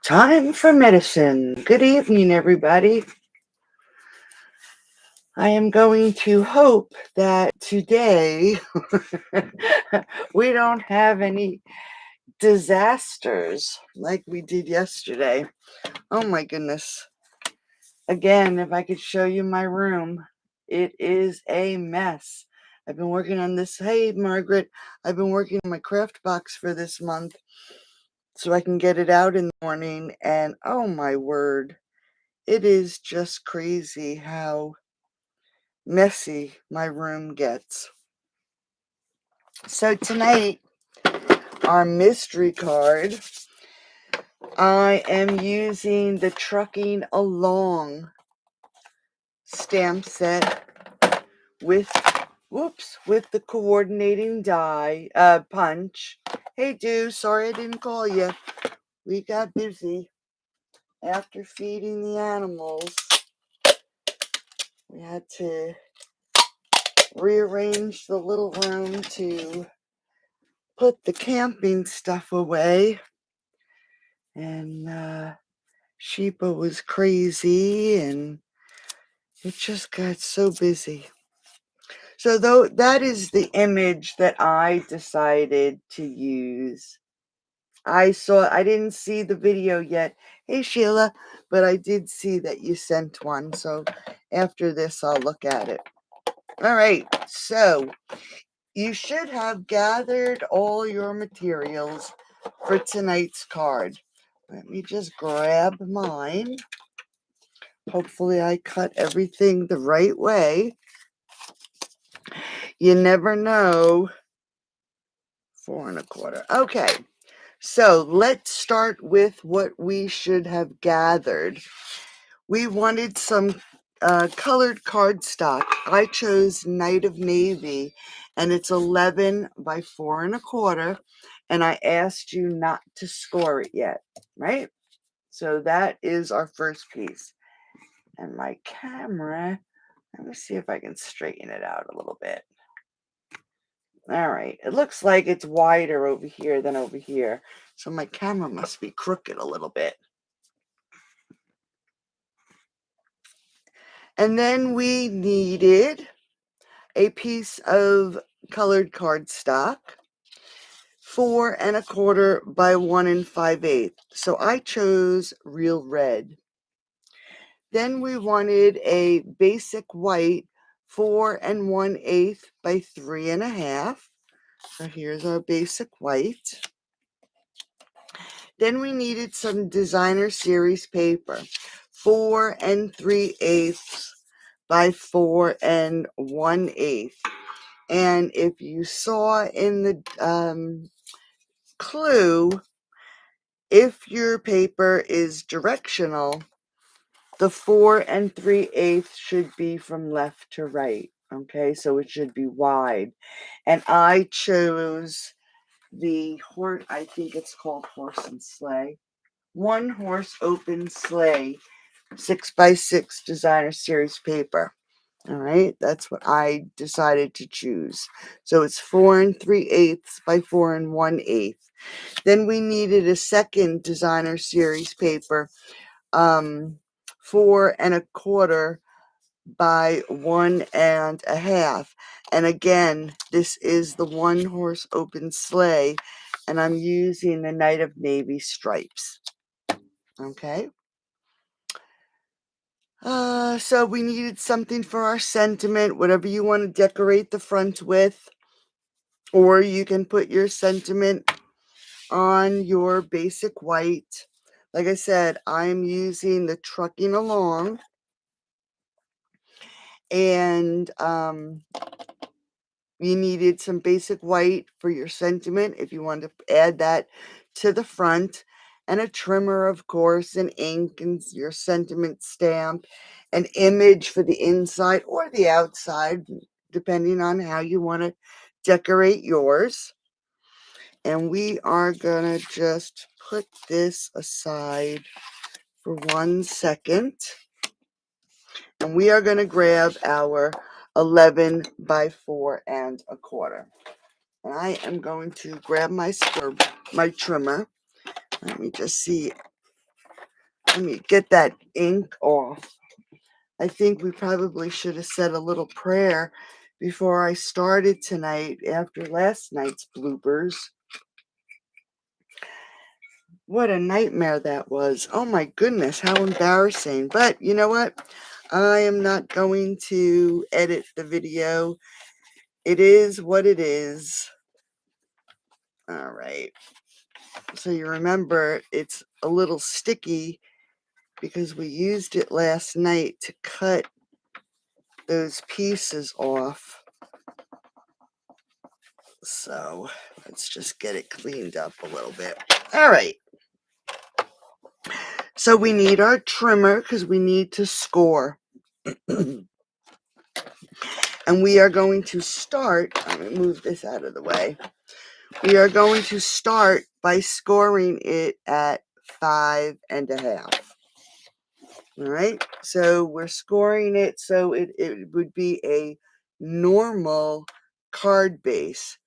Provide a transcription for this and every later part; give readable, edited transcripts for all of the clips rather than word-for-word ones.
Time for medicine. Good evening, everybody. I am going to hope that today we don't have any disasters like we did yesterday. Oh my goodness. Again, if I could show you my room, it is a mess. I've been working on this. Hey, Margaret, I've been working on my craft box for this month so I can get it out in the morning. And oh my word. It is just crazy how messy my room gets. So tonight, our mystery card, I am using the Trucking Along stamp set with, with the coordinating die, punch. Hey, dude, sorry I didn't call you. We got busy after feeding the animals. We had to rearrange the little room to put the camping stuff away, and Sheepa was crazy, and it just got so busy. So though that is the image that I decided to use. I didn't see the video yet. Hey Sheila, but I did see that you sent one. So after this, I'll look at it. All right. So you should have gathered all your materials for tonight's card. Let me just grab mine. Hopefully I cut everything the right way. You never know. 4 1/4. Okay, so let's start with what we should have gathered. We wanted some colored cardstock. I chose Night of Navy, and it's 11 by 4 1/4, and I asked you not to score it yet, right? So that is our first piece. And my camera, let me see if I can straighten it out a little bit. All right, it looks like it's wider over here than over here, so my camera must be crooked a little bit. And then we needed a piece of colored cardstock, 4 1/4 by 1 5/8. So I chose real red. Then we wanted a basic white, 4 1/8 by 3 1/2. So here's our basic white. Then we needed some designer series paper, 4 3/8 by 4 1/8. And if you saw in the clue, if your paper is directional, the 4 3/8 should be from left to right. Okay, so it should be wide. And I chose the horse, I think it's called Horse and Sleigh. One Horse Open Sleigh 6 by 6 designer series paper. All right, that's what I decided to choose. So it's 4 3/8 by 4 1/8. Then we needed a second designer series paper, 4 1/4 by 1 1/2. And again, this is the One Horse Open Sleigh, and I'm using the Night of Navy stripes. Okay. So we needed something for our sentiment, whatever you want to decorate the front with, or you can put your sentiment on your basic white. Like I said, I'm using the Trucking Along, and you needed some basic white for your sentiment if you wanted to add that to the front, and a trimmer, of course, and ink, and your sentiment stamp, an image for the inside or the outside, depending on how you want to decorate yours. And we are going to just put this aside for 1 second. And we are going to grab our 11 by 4 1/4. And I am going to grab my trimmer. Let me just see Let me get that ink off. I think we probably should have said a little prayer before I started tonight after last night's bloopers. What a nightmare that was. Oh my goodness, how embarrassing. But you know what? I am not going to edit the video. It is what it is. All right. So you remember it's a little sticky because we used it last night to cut those pieces off. So let's just get it cleaned up a little bit. All right. So we need our trimmer because we need to score. And we are going to start, I'm going to move this out of the way. We are going to start by scoring it at 5.5. All right, so we're scoring it so it would be a normal card base.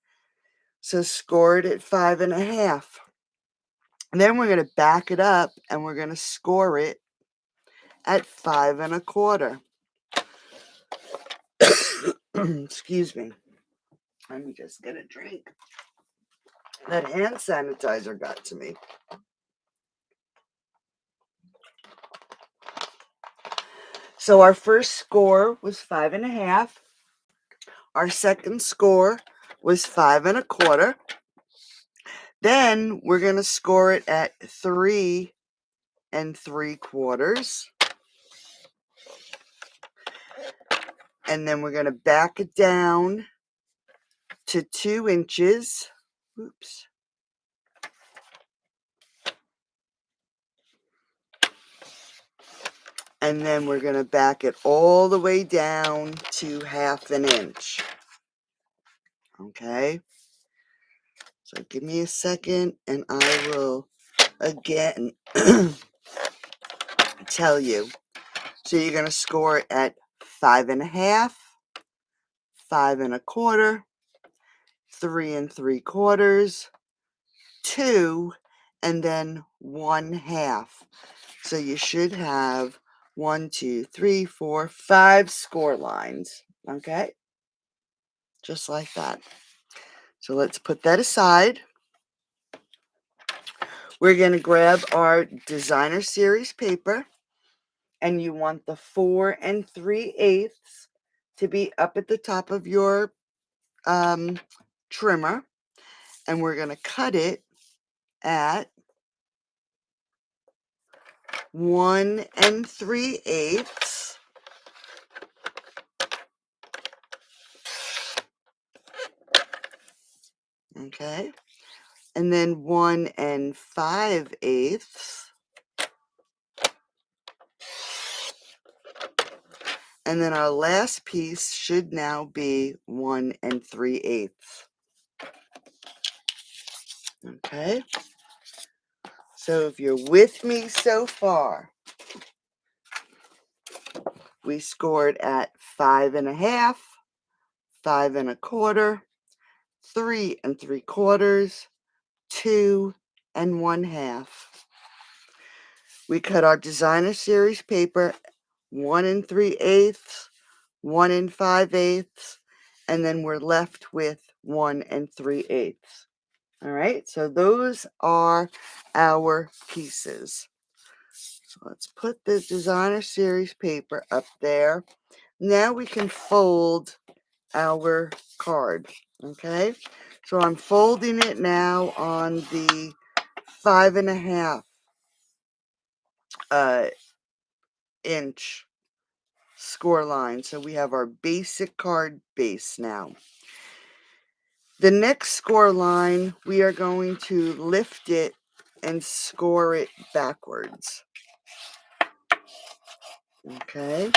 So score it at 5.5. And then we're going to back it up and we're going to score it at 5.25. Excuse me. Let me just get a drink. That hand sanitizer got to me. So our first score was 5.5. Our second score was 5.25. Then we're going to score it at 3.75. And then we're going to back it down to 2 inches. Oops. And then we're going to back it all the way down to 1/2 inch. Okay. So give me a second and I will again tell you. So you're going to score it at 5.5, 5.25, 3.75, 2, and then 1/2. So you should have 1, 2, 3, 4, 5 score lines. Okay? Just like that. So let's put that aside. We're going to grab our designer series paper, and you want the 4 3/8 to be up at the top of your trimmer, and we're going to cut it at 1 3/8. Okay, and then 1 5/8. And then our last piece should now be 1 3/8. Okay, so if you're with me so far, we scored at 5.5, 5.25, 3.75, 2 and 1/2. We cut our designer series paper 1 3/8, 1 5/8, and then we're left with 1 3/8. All right, so those are our pieces. So let's put the designer series paper up there. Now we can fold our card. Okay, so I'm folding it now on the 5.5 inch score line. So we have our basic card base now. The next score line, we are going to lift it and score it backwards. Okay,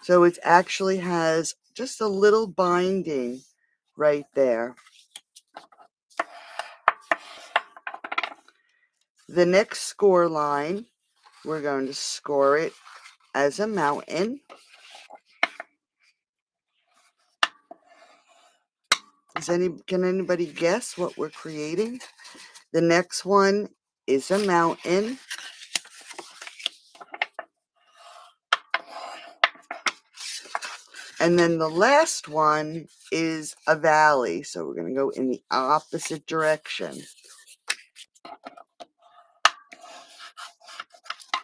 so it actually has just a little binding right there. The next score line, we're going to score it as a mountain. Can anybody guess what we're creating? The next one is a mountain. And then the last one is a valley. So we're going to go in the opposite direction.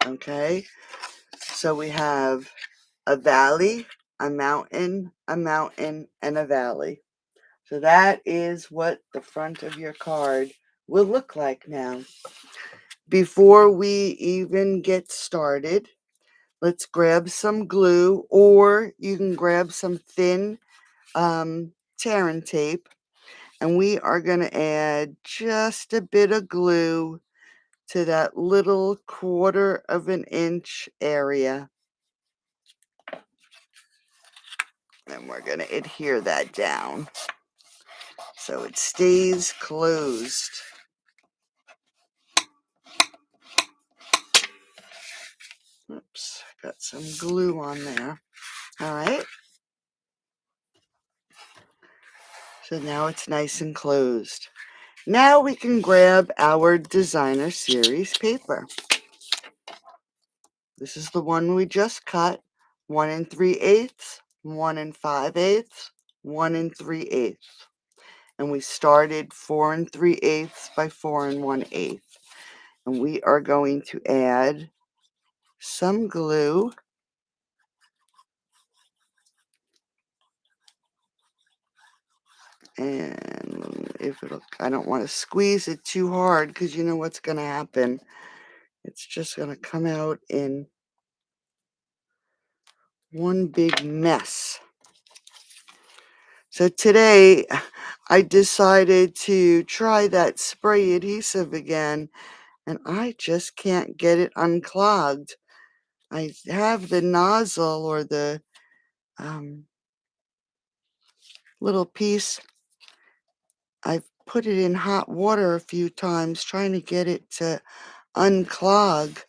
Okay. So we have a valley, a mountain, and a valley. So that is what the front of your card will look like now. Before we even get started, let's grab some glue, or you can grab some thin tearing tape, and we are going to add just a bit of glue to that little 1/4 of an inch area. And we're going to adhere that down so it stays closed. Oops, got some glue on there. All right. So now it's nice and closed. Now we can grab our designer series paper. This is the one we just cut. 1 3/8, 1 5/8, 1 3/8. And we started 4 3/8 by 4 1/8. And we are going to add some glue. And I don't want to squeeze it too hard because you know what's going to happen. It's just going to come out in one big mess. So today I decided to try that spray adhesive again, and I just can't get it unclogged. I have the nozzle or the little piece. I've put it in hot water a few times trying to get it to unclog,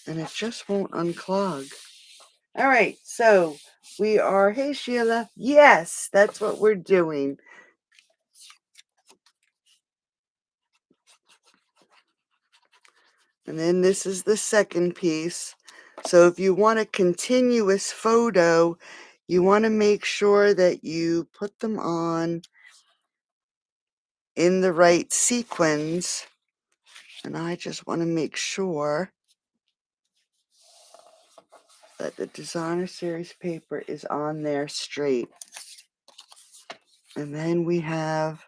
and it just won't unclog. All right, so we are, hey Sheila, yes, that's what we're doing. And then this is the second piece. So if you want a continuous photo, you want to make sure that you put them on in the right sequence. And I just want to make sure that the designer series paper is on there straight. And then we have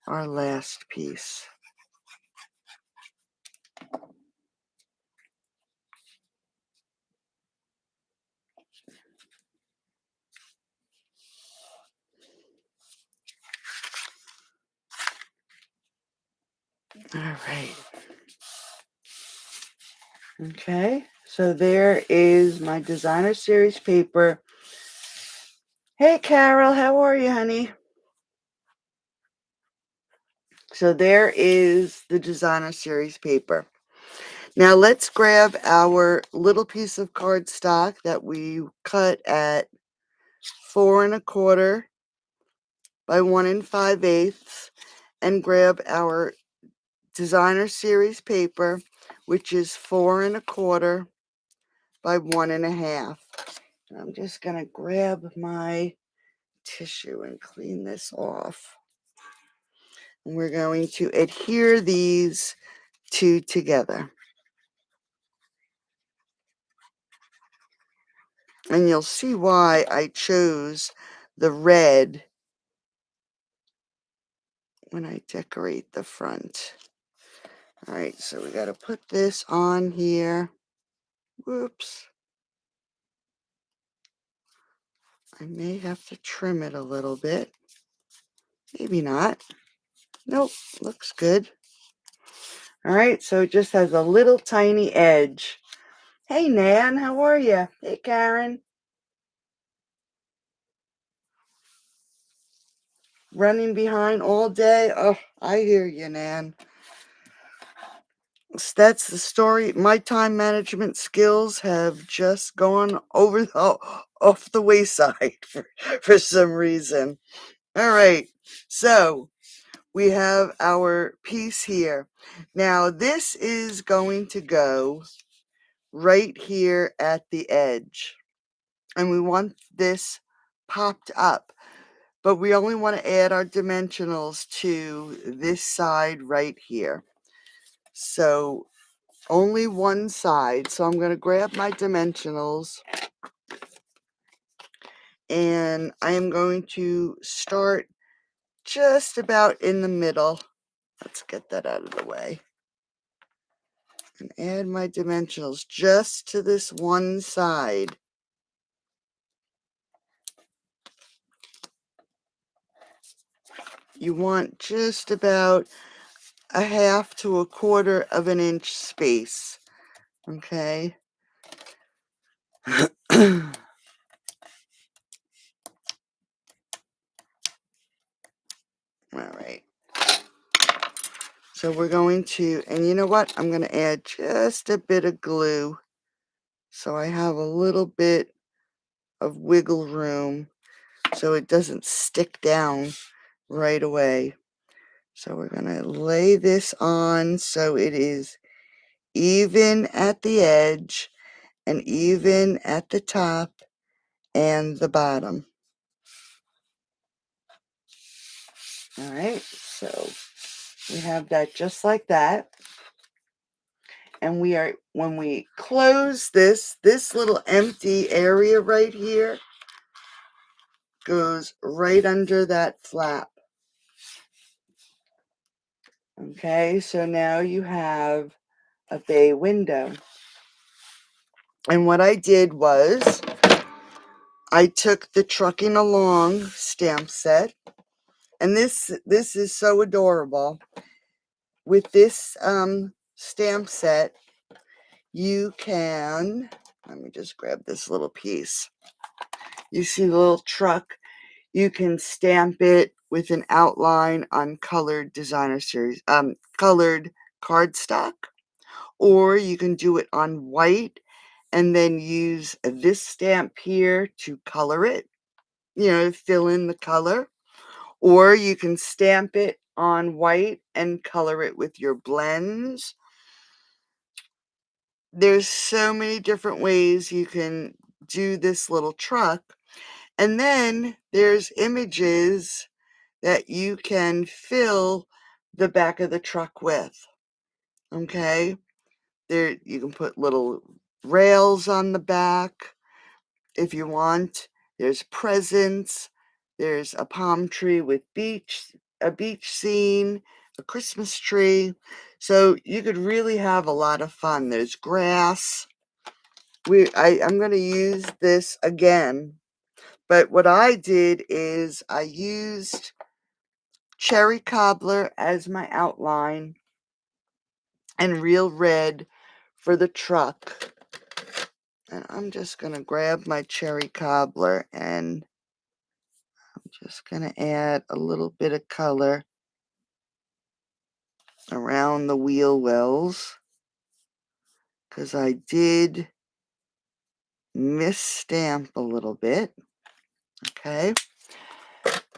our last piece. All right. Okay, so there is my designer series paper. Hey Carol, how are you, honey? So there is the designer series paper. Now let's grab our little piece of cardstock that we cut at 4 1/4 by 1 5/8 and grab our designer series paper, which is 4 1/4 by 1 1/2. I'm just going to grab my tissue and clean this off. And we're going to adhere these two together. And you'll see why I chose the red when I decorate the front. All right, so we got to put this on here. Whoops. I may have to trim it a little bit. Maybe not. Nope, looks good. All right, so it just has a little tiny edge. Hey, Nan, how are you? Hey, Karen. Running behind all day? Oh, I hear you, Nan. That's the story. My time management skills have just gone off the wayside for some reason. All right, so we have our piece here. Now this is going to go right here at the edge, and we want this popped up. But we only want to add our dimensionals to this side right here. So only one side. So I'm going to grab my dimensionals and I am going to start just about in the middle. Let's get that out of the way. And add my dimensionals just to this one side. You want just about a half to a quarter of an inch space. Okay. All right. So we're going to, and you know what? I'm going to add just a bit of glue so I have a little bit of wiggle room so it doesn't stick down right away. So we're going to lay this on so it is even at the edge and even at the top and the bottom. All right, so we have that just like that. And we are, when we close this little empty area right here goes right under that flap. Okay, so now you have a bay window. And what I did was I took the Trucking Along stamp set, and this is so adorable. With this stamp set, you can, let me just grab this little piece. You see the little truck? You can stamp it with an outline on colored designer series, colored cardstock, or you can do it on white and then use this stamp here to color it, fill in the color, or you can stamp it on white and color it with your blends. There's so many different ways you can do this little truck. And then there's images that you can fill the back of the truck with. Okay? There you can put little rails on the back if you want. There's presents. There's a palm tree with a beach scene, a Christmas tree. So you could really have a lot of fun. There's grass. I'm going to use this again. But what I did is I used cherry cobbler as my outline and real red for the truck. And I'm just going to grab my cherry cobbler and I'm just going to add a little bit of color around the wheel wells because I did misstamp a little bit. Okay.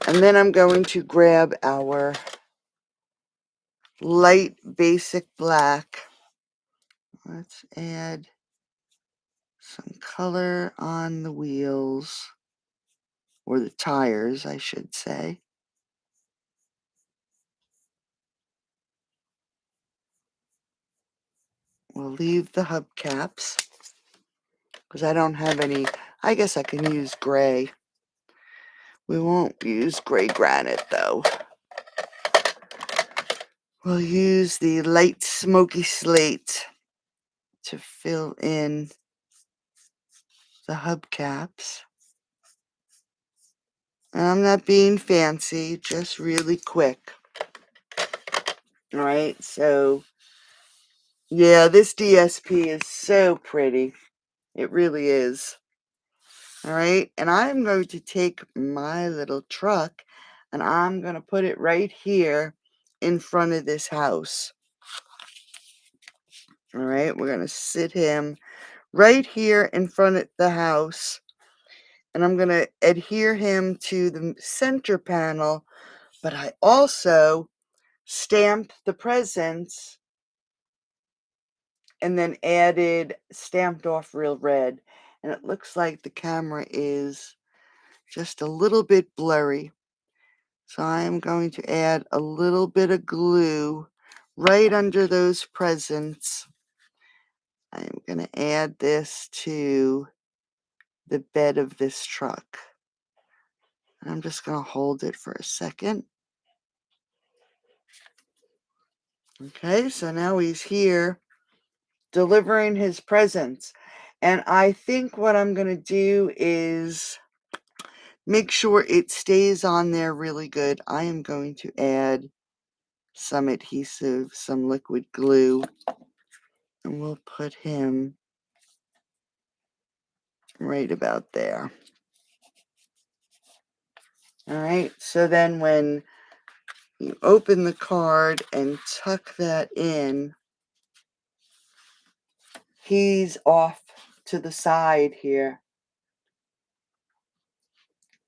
And then I'm going to grab our light basic black. Let's add some color on the wheels, or the tires, I should say. We'll leave the hubcaps because I don't have any. I guess I can use gray. We won't use gray granite though. We'll use the light smoky slate to fill in the hubcaps. And I'm not being fancy, just really quick. All right, so yeah, this DSP is so pretty. It really is. All right, and I'm going to take my little truck and I'm going to put it right here in front of this house. All right, we're going to sit him right here in front of the house. And I'm going to adhere him to the center panel, but I also stamped the presents and then added stamped off real red. And it looks like the camera is just a little bit blurry. So I'm going to add a little bit of glue right under those presents. I'm going to add this to the bed of this truck. I'm just going to hold it for a second. Okay, so now he's here delivering his presents. And I think what I'm going to do is make sure it stays on there really good. I am going to add some adhesive, some liquid glue, and we'll put him right about there. All right, so then when you open the card and tuck that in, he's off to the side here.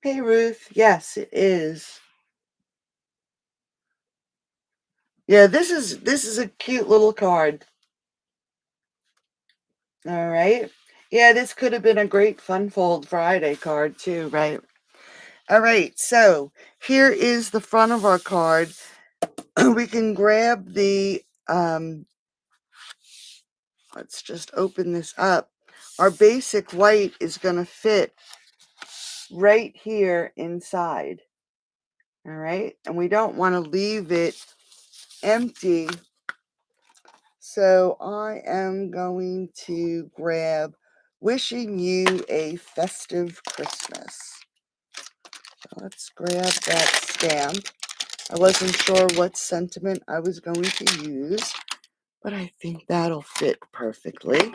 Hey, Ruth. Yes, it is. Yeah, this is a cute little card. All right. Yeah, this could have been a great Fun Fold Friday card too, right? All right, so here is the front of our card. We can grab the, let's just open this up. Our basic white is going to fit right here inside. All right, and we don't want to leave it empty. So I am going to grab Wishing You a Festive Christmas. So let's grab that stamp. I wasn't sure what sentiment I was going to use, but I think that'll fit perfectly.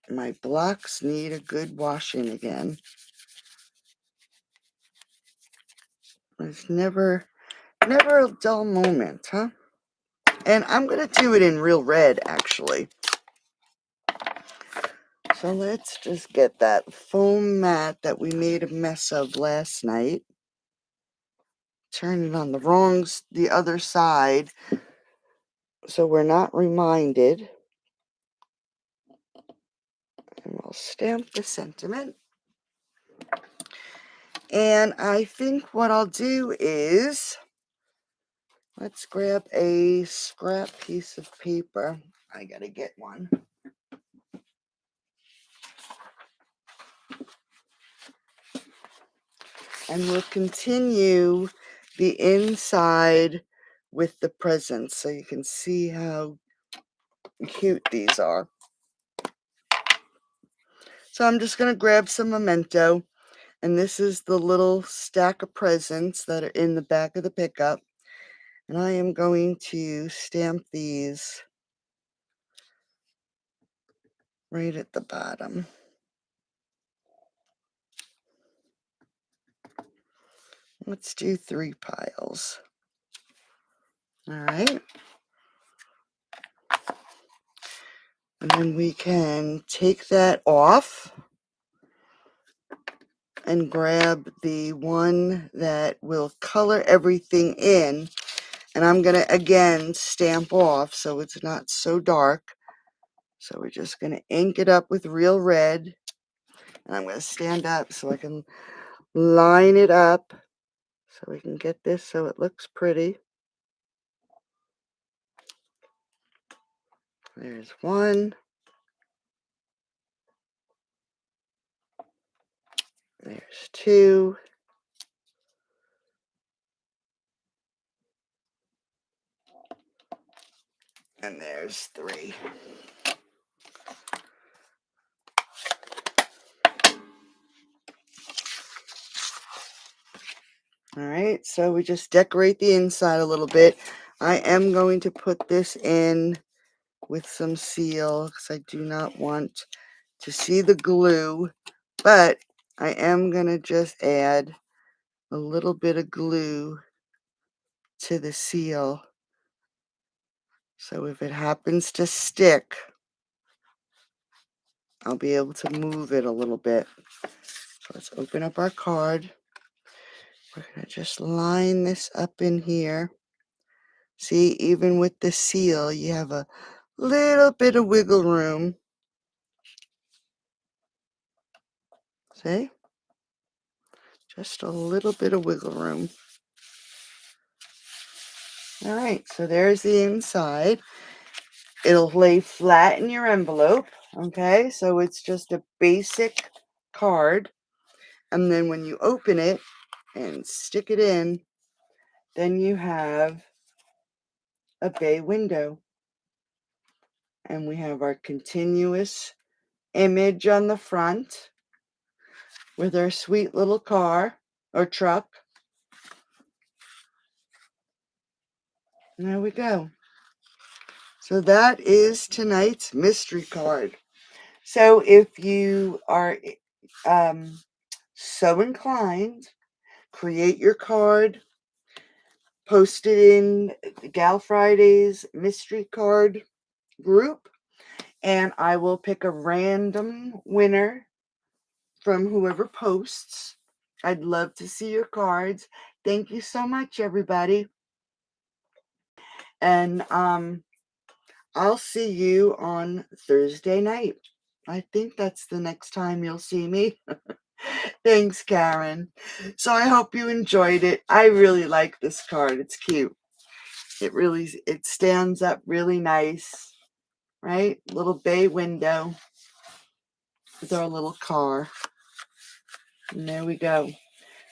My blocks need a good washing again. There's never a dull moment, huh? And I'm going to do it in real red, actually. So let's just get that foam mat that we made a mess of last night. Turn it on the other side, so we're not reminded. And we'll stamp the sentiment. And I think what I'll do is, let's grab a scrap piece of paper. I gotta get one. And we'll continue the inside with the presents so you can see how cute these are. So I'm just going to grab some memento, and this is the little stack of presents that are in the back of the pickup, and I am going to stamp these right at the bottom. Let's do 3 piles. All right. And then we can take that off and grab the one that will color everything in. And I'm going to, again, stamp off so it's not so dark. So we're just going to ink it up with real red. And I'm going to stand up so I can line it up so we can get this so it looks pretty. There's one. There's 2. And there's 3. All right, so we just decorate the inside a little bit. I am going to put this in with some seal because I do not want to see the glue, but I am going to just add a little bit of glue to the seal. So if it happens to stick, I'll be able to move it a little bit. So let's open up our card. We're going to just line this up in here. See, even with the seal, you have a little bit of wiggle room. See? Just a little bit of wiggle room. All right, so there's the inside. It'll lay flat in your envelope, okay? So it's just a basic card. And then when you open it and stick it in, then you have a bay window. And we have our continuous image on the front with our sweet little car or truck. And there we go. So that is tonight's mystery card. So if you are so inclined, create your card, post it in Gal Friday's mystery card group, and I will pick a random winner from whoever posts. I'd love to see your cards. Thank you so much, everybody. And I'll see you on Thursday night. I think that's the next time you'll see me. Thanks, Karen. So I hope you enjoyed it. I really like this card. It's cute. It stands up really nice, right? Little bay window with our little car. And there we go.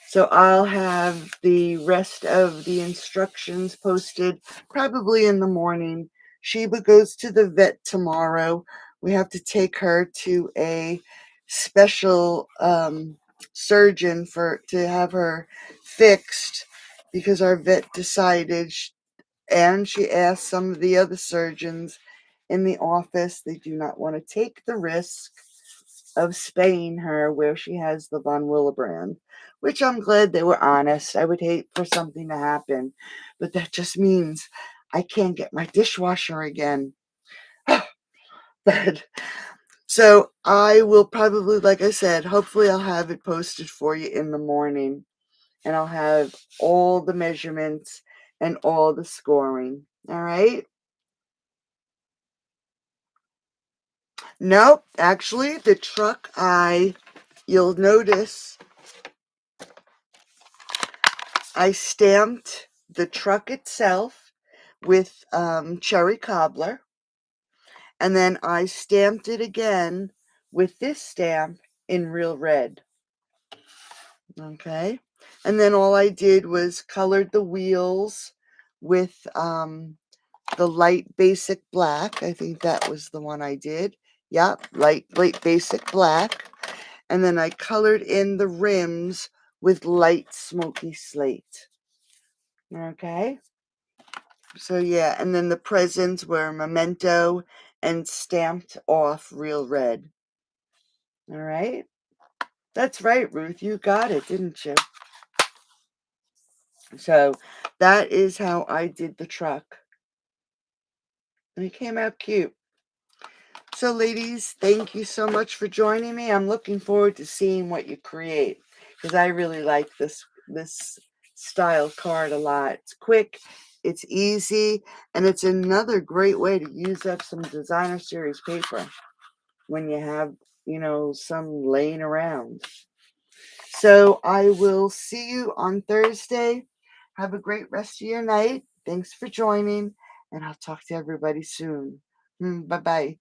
So I'll have the rest of the instructions posted probably in the morning. Sheba goes to the vet tomorrow. We have to take her to a special surgeon to have her fixed because our vet decided, and she asked some of the other surgeons in the office, they do not want to take the risk of spaying her where she has the von Willebrand, which I'm glad they were honest. I would hate for something to happen, but that just means I can't get my dishwasher again. But so I will probably, like I said, hopefully I'll have it posted for you in the morning, and I'll have all the measurements and all the scoring. All right. Nope, actually, the truck you'll notice I stamped the truck itself with cherry cobbler, and then I stamped it again with this stamp in real red. Okay, and then all I did was colored the wheels with the light basic black. I think that was the one I did. Yep, light basic black. And then I colored in the rims with light smoky slate. Okay. So yeah, and then the presents were memento and stamped off real red. All right. That's right, Ruth. You got it, didn't you? So that is how I did the truck. And it came out cute. So ladies, thank you so much for joining me. I'm looking forward to seeing what you create because I really like this style card a lot. It's quick, it's easy, and it's another great way to use up some designer series paper when you have, some laying around. So I will see you on Thursday. Have a great rest of your night. Thanks for joining, and I'll talk to everybody soon. Bye-bye.